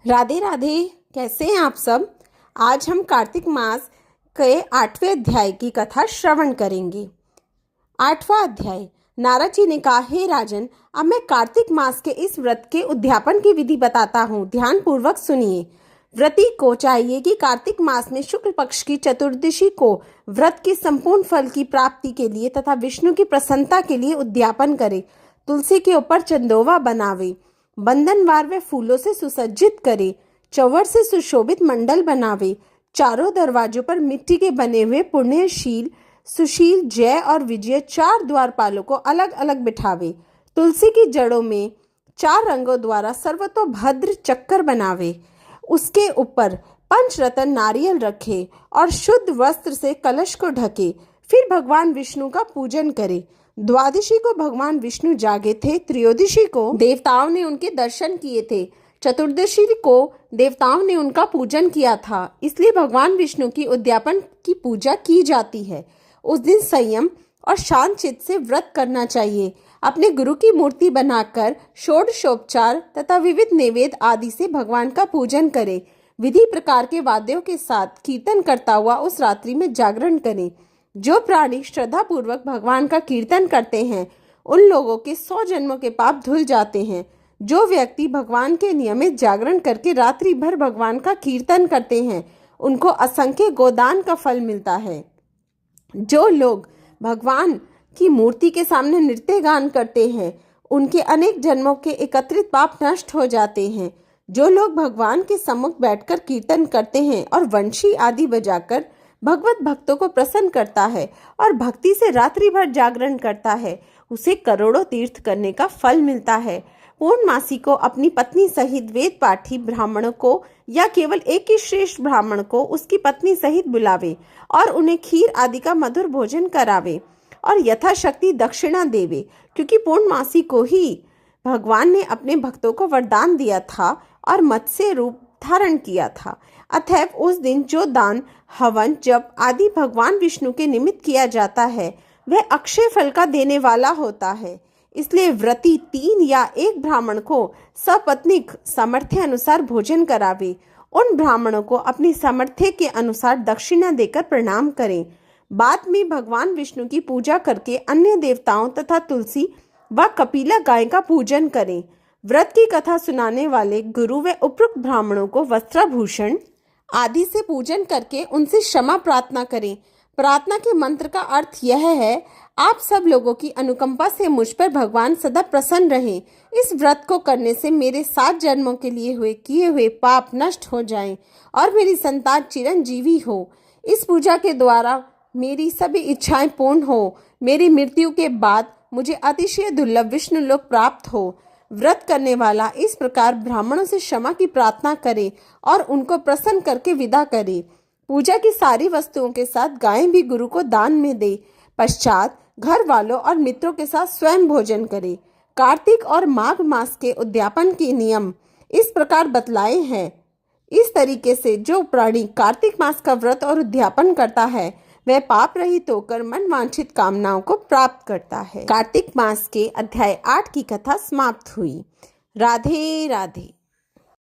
राधे राधे। कैसे हैं आप सब। आज हम कार्तिक मास के 8वें अध्याय की कथा श्रवण करेंगे। 8वां अध्याय। नारद जी ने कहा, हे राजन, अब मैं कार्तिक मास के इस व्रत के उद्यापन की विधि बताता हूँ, ध्यान पूर्वक सुनिए। व्रती को चाहिए कि कार्तिक मास में शुक्ल पक्ष की चतुर्दशी को व्रत के संपूर्ण फल की प्राप्ति के लिए तथा विष्णु की प्रसन्नता के लिए उद्यापन करे। तुलसी के ऊपर चंदोवा बनावे, बंधनवार व फूलों से सुसज्जित करे, चौवर से सुशोभित मंडल बनावे, चारों दरवाजों पर मिट्टी के बने हुए पुण्यशील, सुशील, जय और विजय 4 द्वारपालों को अलग अलग बिठावे। तुलसी की जड़ों में 4 रंगों द्वारा सर्वतोभद्र चक्कर बनावे। उसके ऊपर पंचरत्न नारियल रखे और शुद्ध वस्त्र से कलश को ढके। फिर भगवान विष्णु का पूजन करे। द्वादशी को भगवान विष्णु जागे थे, त्रयोदशी को देवताओं ने उनके दर्शन किए थे, चतुर्दशी को देवताओं ने उनका पूजन किया था, इसलिए भगवान विष्णु की उद्यापन की पूजा की जाती है। उस दिन संयम और शांत चित्त से व्रत करना चाहिए। अपने गुरु की मूर्ति बनाकर षोडशोपचार तथा विविध नैवेद्य आदि से भगवान का पूजन करें। विधि प्रकार के वाद्यों के साथ कीर्तन करता हुआ उस रात्रि में जागरण करें। जो प्राणी श्रद्धा पूर्वक भगवान का कीर्तन करते हैं उन लोगों के 100 जन्मों के पाप धुल जाते हैं। जो व्यक्ति भगवान के नियमित जागरण करके रात्रि भर भगवान का कीर्तन करते हैं उनको असंख्य गोदान का फल मिलता है। जो लोग भगवान की मूर्ति के सामने नृत्य गान करते हैं उनके अनेक जन्मों के एकत्रित पाप नष्ट हो जाते हैं। जो लोग भगवान के सम्मुख बैठकर कीर्तन करते हैं और वंशी आदि बजाकर भगवत भक्तों को प्रसन्न करता है और भक्ति से रात्रि भर जागरण करता है, उसे करोड़ों तीर्थ करने का फल मिलता है। पूर्णमासी को अपनी पत्नी सहित वेद पाठी ब्राह्मणों को या केवल एक ही श्रेष्ठ ब्राह्मण को उसकी पत्नी सहित बुलावे और उन्हें खीर आदि का मधुर भोजन करावे और यथाशक्ति दक्षिणा देवे, क्योंकि पूर्णमासी को ही भगवान ने अपने भक्तों को वरदान दिया था और मत्स्य रूप धारण किया था। अतएव उस दिन जो दान, हवन, जप आदि भगवान विष्णु के निमित्त किया जाता है वह अक्षय फल का देने वाला होता है। इसलिए व्रती 3 या 1 ब्राह्मण को सपत्नीक सामर्थ्य अनुसार भोजन करावे। उन ब्राह्मणों को अपनी सामर्थ्य के अनुसार दक्षिणा देकर प्रणाम करें। बाद में भगवान विष्णु की पूजा करके अन्य देवताओं तथा तुलसी व कपिला गाय का पूजन करें। व्रत की कथा सुनाने वाले गुरु व उपयुक्त ब्राह्मणों को वस्त्राभूषण आदि से पूजन करके उनसे क्षमा प्रार्थना करें। प्रार्थना के मंत्र का अर्थ यह है, आप सब लोगों की अनुकंपा से मुझ पर भगवान सदा प्रसन्न रहें। इस व्रत को करने से मेरे 7 जन्मों के लिए किए हुए पाप नष्ट हो जाएं और मेरी संतान चिरंजीवी हो। इस पूजा के द्वारा मेरी सभी इच्छाएं पूर्ण हो। मेरी मृत्यु के बाद मुझे अतिशय दुर्लभ विष्णु लोक प्राप्त हो। व्रत करने वाला इस प्रकार ब्राह्मणों से क्षमा की प्रार्थना करे और उनको प्रसन्न करके विदा करे। पूजा की सारी वस्तुओं के साथ गायें भी गुरु को दान में दे। पश्चात घर वालों और मित्रों के साथ स्वयं भोजन करे। कार्तिक और माघ मास के उद्यापन के नियम इस प्रकार बतलाए हैं। इस तरीके से जो प्राणी कार्तिक मास का व्रत और उद्यापन करता है वह पाप रहित होकर मन वांछित कामनाओं को प्राप्त करता है। कार्तिक मास के अध्याय 8 की कथा समाप्त हुई। राधे राधे।